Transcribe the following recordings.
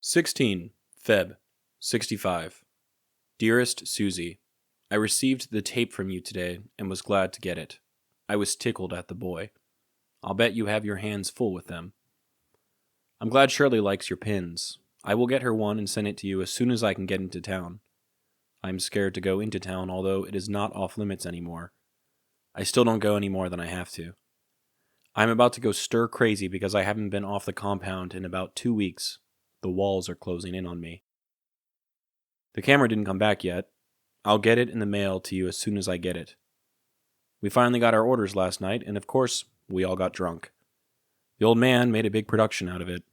16 Feb. 65. Dearest Suzie, I received the tape from you today and was glad to get it. I was tickled at the boy. I'll bet you have your hands full with them. I'm glad Shirley likes your pins. I will get her one and send it to you as soon as I can get into town. I'm scared to go into town, although it is not off limits anymore. I still don't go any more than I have to. I'm about to go stir crazy because I haven't been off the compound in about 2 weeks. The walls are closing in on me. The camera didn't come back yet. I'll get it in the mail to you as soon as I get it. We finally got our orders last night, and of course, we all got drunk. The old man made a big production out of it,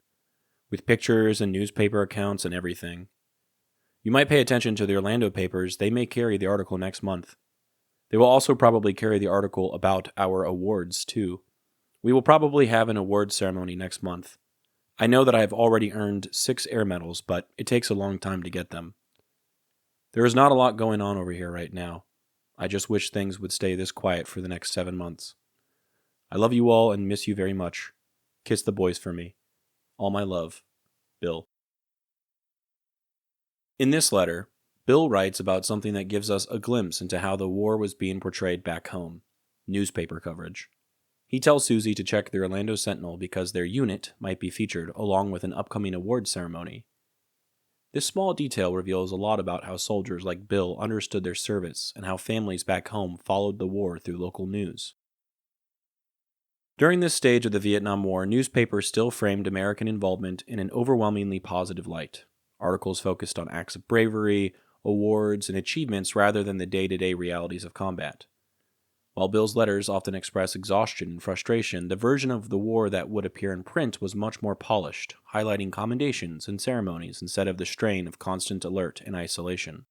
with pictures and newspaper accounts and everything. You might pay attention to the Orlando papers. They may carry the article next month. They will also probably carry the article about our awards, too. We will probably have an awards ceremony next month. I know that I have already earned 6 air medals, but it takes a long time to get them. There is not a lot going on over here right now. I just wish things would stay this quiet for the next 7 months. I love you all and miss you very much. Kiss the boys for me. All my love, Bill. In this letter, Bill writes about something that gives us a glimpse into how the war was being portrayed back home, newspaper coverage. He tells Suzie to check the Orlando Sentinel because their unit might be featured along with an upcoming award ceremony. This small detail reveals a lot about how soldiers like Bill understood their service and how families back home followed the war through local news. During this stage of the Vietnam War, newspapers still framed American involvement in an overwhelmingly positive light. Articles focused on acts of bravery, awards, and achievements rather than the day-to-day realities of combat. While Bill's letters often express exhaustion and frustration, the version of the war that would appear in print was much more polished, highlighting commendations and ceremonies instead of the strain of constant alert and isolation.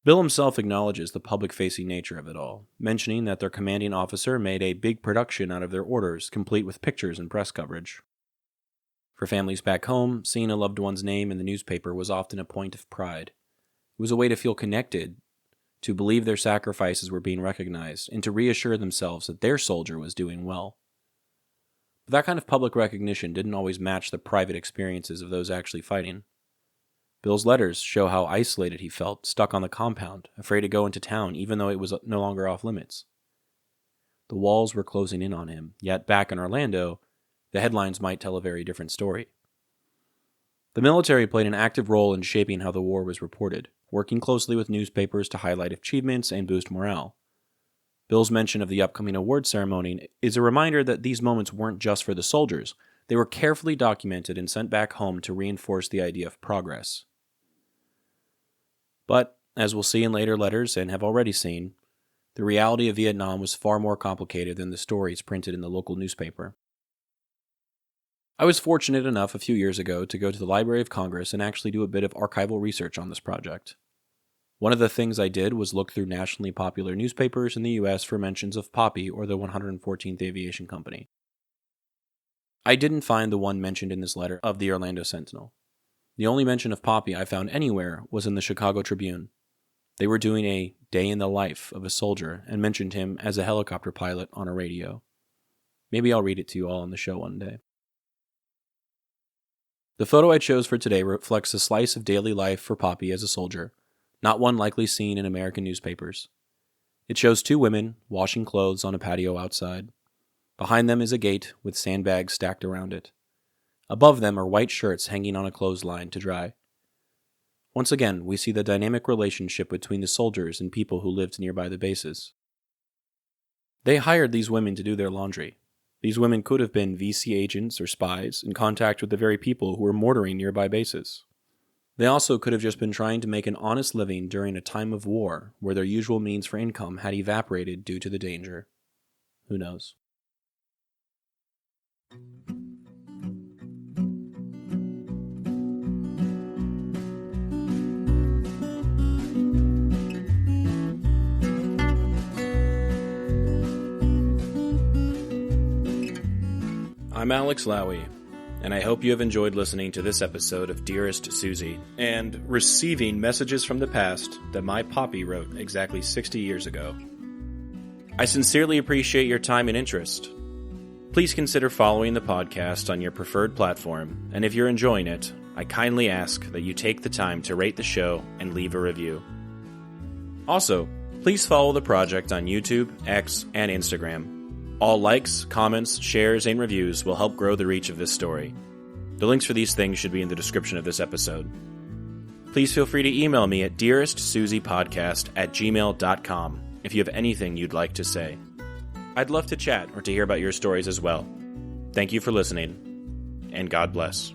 Bill himself acknowledges the public-facing nature of it all, mentioning that their commanding officer made a big production out of their orders, complete with pictures and press coverage. For families back home, seeing a loved one's name in the newspaper was often a point of pride. It was a way to feel connected, to believe their sacrifices were being recognized, and to reassure themselves that their soldier was doing well. But that kind of public recognition didn't always match the private experiences of those actually fighting. Bill's letters show how isolated he felt, stuck on the compound, afraid to go into town even though it was no longer off limits. The walls were closing in on him, yet back in Orlando, the headlines might tell a very different story. The military played an active role in shaping how the war was reported, working closely with newspapers to highlight achievements and boost morale. Bill's mention of the upcoming award ceremony is a reminder that these moments weren't just for the soldiers. They were carefully documented and sent back home to reinforce the idea of progress. But, as we'll see in later letters and have already seen, the reality of Vietnam was far more complicated than the stories printed in the local newspaper. I was fortunate enough a few years ago to go to the Library of Congress and actually do a bit of archival research on this project. One of the things I did was look through nationally popular newspapers in the U.S. for mentions of Poppy or the 114th Aviation Company. I didn't find the one mentioned in this letter of the Orlando Sentinel. The only mention of Poppy I found anywhere was in the Chicago Tribune. They were doing a day in the life of a soldier and mentioned him as a helicopter pilot on a radio. Maybe I'll read it to you all on the show one day. The photo I chose for today reflects a slice of daily life for Poppy as a soldier, not one likely seen in American newspapers. It shows 2 women washing clothes on a patio outside. Behind them is a gate with sandbags stacked around it. Above them are white shirts hanging on a clothesline to dry. Once again, we see the dynamic relationship between the soldiers and people who lived nearby the bases. They hired these women to do their laundry. These women could have been VC agents or spies in contact with the very people who were mortaring nearby bases. They also could have just been trying to make an honest living during a time of war where their usual means for income had evaporated due to the danger. Who knows? I'm Alex Lowy, and I hope you have enjoyed listening to this episode of Dearest Suzie, and receiving messages from the past that my Poppy wrote exactly 60 years ago. I sincerely appreciate your time and interest. Please consider following the podcast on your preferred platform, and if you're enjoying it, I kindly ask that you take the time to rate the show and leave a review. Also, please follow the project on YouTube, X, and Instagram. All likes, comments, shares, and reviews will help grow the reach of this story. The links for these things should be in the description of this episode. Please feel free to email me at dearestsuziepodcast@gmail.com if you have anything you'd like to say. I'd love to chat or to hear about your stories as well. Thank you for listening, and God bless.